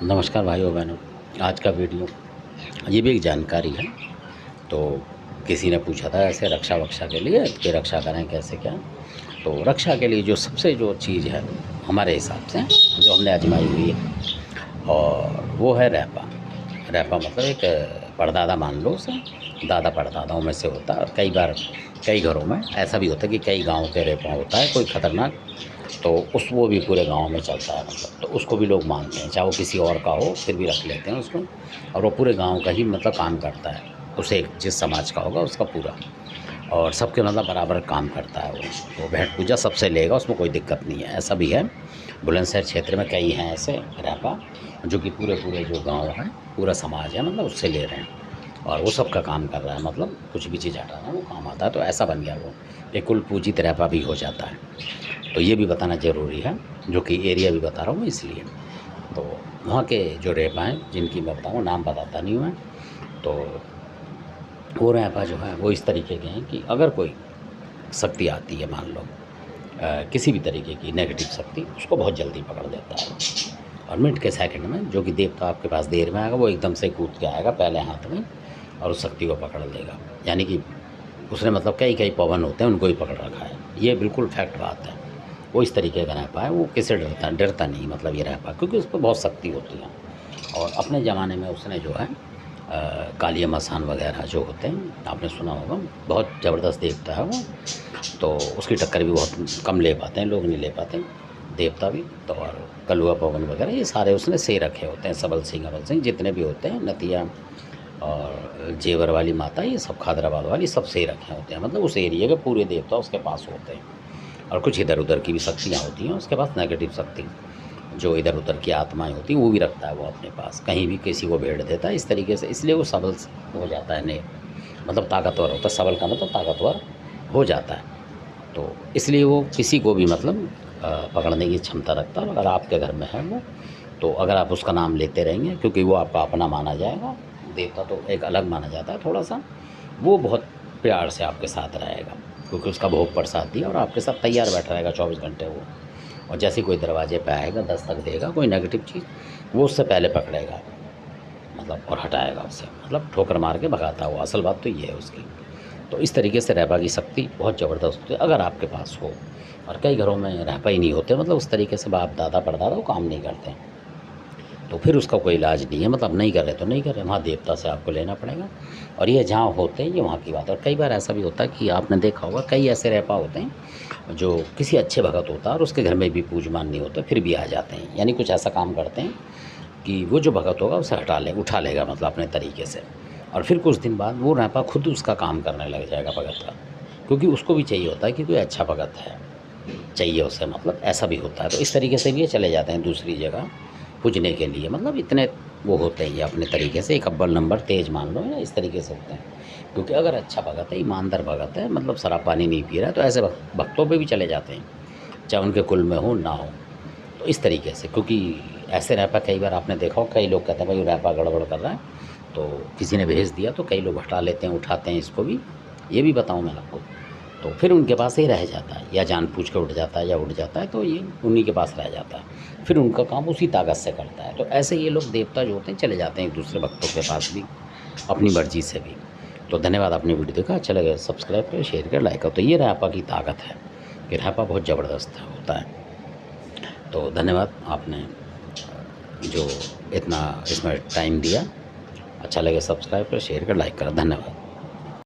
नमस्कार भाइयों बहनों। आज का वीडियो ये भी एक जानकारी है। तो किसी ने पूछा था ऐसे रक्षा वक्षा के लिए कि रक्षा करें कैसे क्या। तो रक्षा के लिए जो सबसे जो चीज़ है हमारे हिसाब से जो हमने आजमाई हुई है और वो है रहपा। रहपा मतलब एक परदादा मान लो उसे, दादा परदादाओं में से होता है। और कई बार कई घरों में ऐसा भी होता है कि कई गाँव के रहपा होता है कोई ख़तरनाक, तो उस वो भी पूरे गाँव में चलता है मतलब, तो उसको भी लोग मानते हैं, चाहे वो किसी और का हो फिर भी रख लेते हैं उसको। और वो पूरे गाँव का ही मतलब काम करता है, उसे जिस समाज का होगा उसका पूरा, और सबके मतलब बराबर काम करता है वो भेंट पूजा सबसे लेगा, उसमें कोई दिक्कत नहीं है। ऐसा भी है बुलंदशहर क्षेत्र में कई हैं ऐसे रहपा जो कि पूरे पूरे जो गाँव है पूरा समाज है मतलब उससे ले रहे हैं और वो सबका काम कर रहा है, मतलब कुछ भी चीज़ हटाना वो काम आता है। तो ऐसा बन गया वो एक कुल पूजित रहपा भी हो जाता है। तो ये भी बताना ज़रूरी है, जो कि एरिया भी बता रहा हूँ इसलिए। तो वहाँ के जो रहपा हैं जिनकी मैं बताऊँ, नाम बताता नहीं हूँ मैं, तो वो रहपा जो है वो इस तरीके के हैं कि अगर कोई शक्ति आती है मान लो किसी भी तरीके की नेगेटिव शक्ति, उसको बहुत जल्दी पकड़ लेता है और मिनट के सेकंड में। जो कि देवता आपके पास देर में आएगा वो एकदम से कूद के आएगा पहले हाथ में और उस शक्ति को पकड़ लेगा। यानी कि उसने मतलब कई कई पवन होते हैं उनको ही पकड़ रखा है, ये बिल्कुल फैक्ट बात है। वो इस तरीके का रहपा है, वो किससे डरता नहीं मतलब ये रहपा, क्योंकि उस पर बहुत शक्ति होती है। और अपने ज़माने में उसने जो है कालिया मसान वगैरह जो होते हैं आपने सुना होगा, बहुत ज़बरदस्त देवता है वो। तो उसकी टक्कर भी बहुत कम ले पाते हैं लोग, नहीं ले पाते देवता भी। तो और कलुआ पवन वगैरह ये सारे उसने से रखे होते हैं, सबल सिंह अबल सिंह जितने भी होते हैं, नतिया और जेवर वाली माता, ये सब खादराबाद वाली सब से रखे होते हैं। मतलब उस एरिया के पूरे देवता उसके पास होते हैं। और कुछ इधर उधर की भी शक्तियाँ होती हैं उसके पास, नेगेटिव शक्ति जो इधर उधर की आत्माएं होती हैं वो भी रखता है वो अपने पास, कहीं भी किसी को भेड़ देता है इस तरीके से। इसलिए वो सबल हो जाता है, ने मतलब ताकतवर होता है। सबल का मतलब ताकतवर हो जाता है। तो इसलिए वो किसी को भी मतलब पकड़ने की क्षमता रखता है। अगर आपके घर में है वो, तो अगर आप उसका नाम लेते रहेंगे, क्योंकि वो आपका अपना माना जाएगा, देवता तो एक अलग माना जाता है थोड़ा सा, वो बहुत प्यार से आपके साथ रहेगा, क्योंकि उसका भोग प्रसाद दिया और आपके साथ तैयार बैठा रहेगा 24 घंटे वो। और जैसे कोई दरवाजे पे आएगा, दस्तक देगा कोई नेगेटिव चीज़, वो उससे पहले पकड़ेगा मतलब और हटाएगा उससे, मतलब ठोकर मार के भगाता है वो। असल बात तो ये है उसकी। तो इस तरीके से रहपा की शक्ति बहुत ज़बरदस्त होती है अगर आपके पास हो। और कई घरों में रहपा ही नहीं होते, मतलब उस तरीके से बाप दादा परदादा वो काम नहीं करते हैं, तो फिर उसका कोई इलाज नहीं है। मतलब नहीं कर रहे तो नहीं कर रहे, वहाँ देवता से आपको लेना पड़ेगा। और ये जहाँ होते हैं ये वहाँ की बात है। और कई बार ऐसा भी होता है कि आपने देखा होगा, कई ऐसे रहपा होते हैं जो किसी अच्छे भगत होता है और उसके घर में भी पूजमान नहीं होता, फिर भी आ जाते हैं। यानी कुछ ऐसा काम करते हैं कि वो जो भगत होगा उसे उठा लेगा मतलब अपने तरीके से। और फिर कुछ दिन बाद वो रहपा खुद उसका काम करने लग जाएगा भगत का, क्योंकि उसको भी चाहिए होता है कि कोई अच्छा भगत है, चाहिए उसे, मतलब ऐसा भी होता है। तो इस तरीके से भी ये चले जाते हैं दूसरी जगह पूजने के लिए। मतलब इतने वो होते हैं ये अपने तरीके से, एक अव्वल नंबर तेज मान लो या इस तरीके से होते हैं। क्योंकि अगर अच्छा भगत है, ईमानदार भगत है, मतलब शराब पानी नहीं पी रहा है, तो ऐसे भक्तों पे भी चले जाते हैं, चाहे उनके कुल में हो ना हो। तो इस तरीके से, क्योंकि ऐसे रहपा कई बार आपने देखा हो, कई लोग कहते हैं भाई रहपा गड़बड़ कर रहा है, तो किसी ने भेज दिया तो कई लोग हटा लेते हैं, उठाते हैं इसको भी। ये भी बताऊँ मैं आपको, तो फिर उनके पास ही रह जाता है, या जानबूझ के उठ जाता है या उठ जाता है, तो ये उन्हीं के पास रह जाता है। फिर उनका काम उसी ताकत से करता है। तो ऐसे ये लोग देवता जो होते हैं चले जाते हैं एक दूसरे भक्तों के पास भी अपनी मर्जी से भी। तो धन्यवाद, आपने वीडियो देखा, अच्छा लगे सब्सक्राइब करें, शेयर करें, लाइक करो। तो ये रहपा की ताकत है कि रहपा बहुत ज़बरदस्त होता है। तो धन्यवाद, आपने जो इतना इसमें टाइम दिया। अच्छा लगे सब्सक्राइब करें, शेयर करें, लाइक करें। धन्यवाद।